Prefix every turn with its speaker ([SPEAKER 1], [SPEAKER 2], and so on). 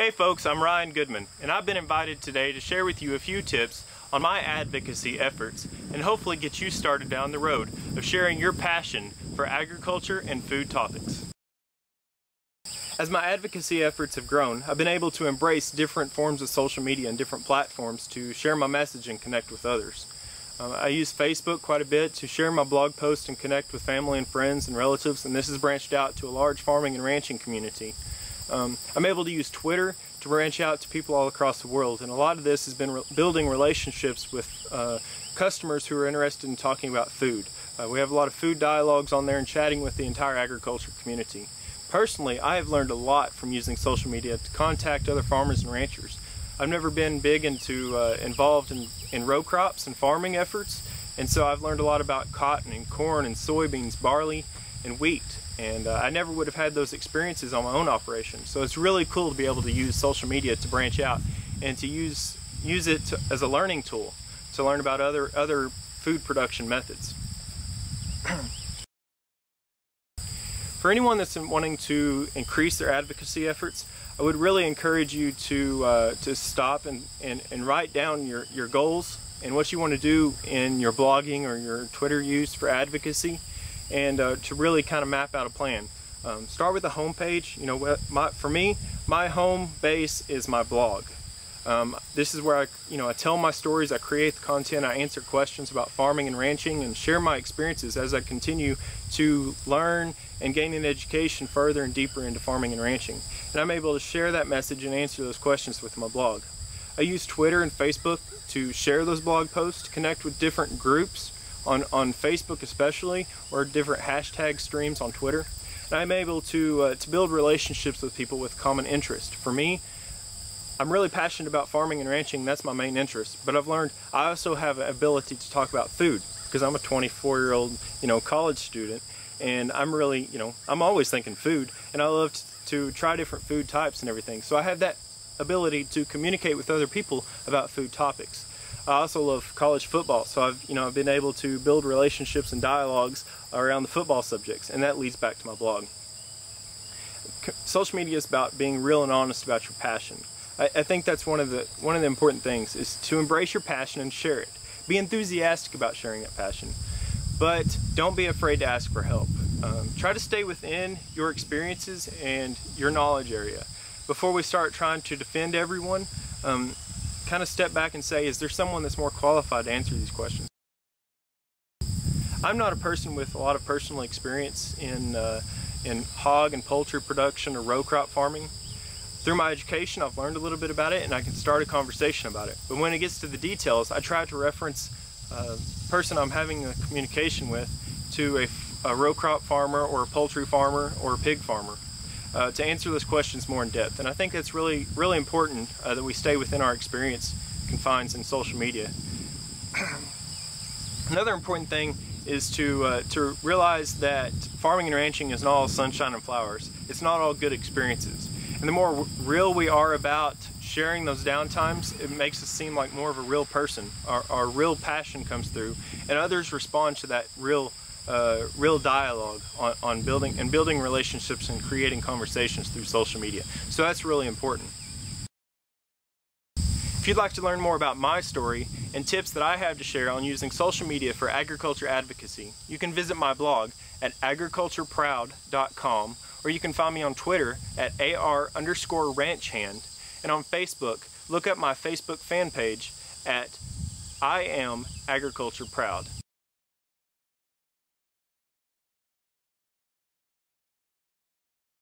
[SPEAKER 1] Hey folks, I'm Ryan Goodman, and I've been invited today to share with you a few tips on my advocacy efforts and hopefully get you started down the road of sharing your passion for agriculture and food topics. As my advocacy efforts have grown, I've been able to embrace different forms of social media and different platforms to share my message and connect with others. I use Facebook quite a bit to share my blog posts and connect with family and friends and relatives, and this has branched out to a large farming and ranching community. I'm able to use Twitter to branch out to people all across the world, and a lot of this has been building relationships with customers who are interested in talking about food. We have a lot of food dialogues on there and chatting with the entire agriculture community. Personally, I have learned a lot from using social media to contact other farmers and ranchers. I've never been big involved in row crops and farming efforts, and so I've learned a lot about cotton and corn and soybeans, barley and wheat. And I never would have had those experiences on my own operation. So it's really cool to be able to use social media to branch out and to use it as a learning tool to learn about other food production methods. For anyone that's wanting to increase their advocacy efforts, I would really encourage you to stop and write down your goals and what you want to do in your blogging or your Twitter use for advocacy, and to really kind of map out a plan. Start with a home page. You know, for me, my home base is my blog. This is where I tell my stories, I create the content, I answer questions about farming and ranching, and share my experiences as I continue to learn and gain an education further and deeper into farming and ranching. And I'm able to share that message and answer those questions with my blog. I use Twitter and Facebook to share those blog posts, to connect with different groups on Facebook especially, or different hashtag streams on Twitter. And I'm able to build relationships with people with common interest. For me, I'm really passionate about farming and ranching. That's my main interest. But I've learned I also have an ability to talk about food, because I'm a 24-year-old, college student, and I'm really, I'm always thinking food, and I love to try different food types and everything. So I have that ability to communicate with other people about food topics. I also love college football, so I've been able to build relationships and dialogues around the football subjects, and that leads back to my blog. Social media is about being real and honest about your passion. I think that's one of the important things, is to embrace your passion and share it. Be enthusiastic about sharing that passion, but don't be afraid to ask for help. Try to stay within your experiences and your knowledge area. Before we start trying to defend everyone, kind of step back and say, is there someone that's more qualified to answer these questions? I'm not a person with a lot of personal experience in hog and poultry production or row crop farming. Through my education, I've learned a little bit about it, and I can start a conversation about it. But when it gets to the details, I try to reference a person I'm having a communication with to a row crop farmer or a poultry farmer or a pig farmer to answer those questions more in depth. And I think that's really, really important that we stay within our experience confines in social media. Another important thing is to realize that farming and ranching is not all sunshine and flowers. It's not all good experiences. And the more real we are about sharing those downtimes, it makes us seem like more of a real person. Our real passion comes through, and others respond to that real dialogue on building relationships and creating conversations through social media. So that's really important. If you'd like to learn more about my story and tips that I have to share on using social media for agriculture advocacy, you can visit my blog at agricultureproud.com, or you can find me on Twitter at AR_ranchhand, and on Facebook, look up my Facebook fan page at I Am Agriculture Proud.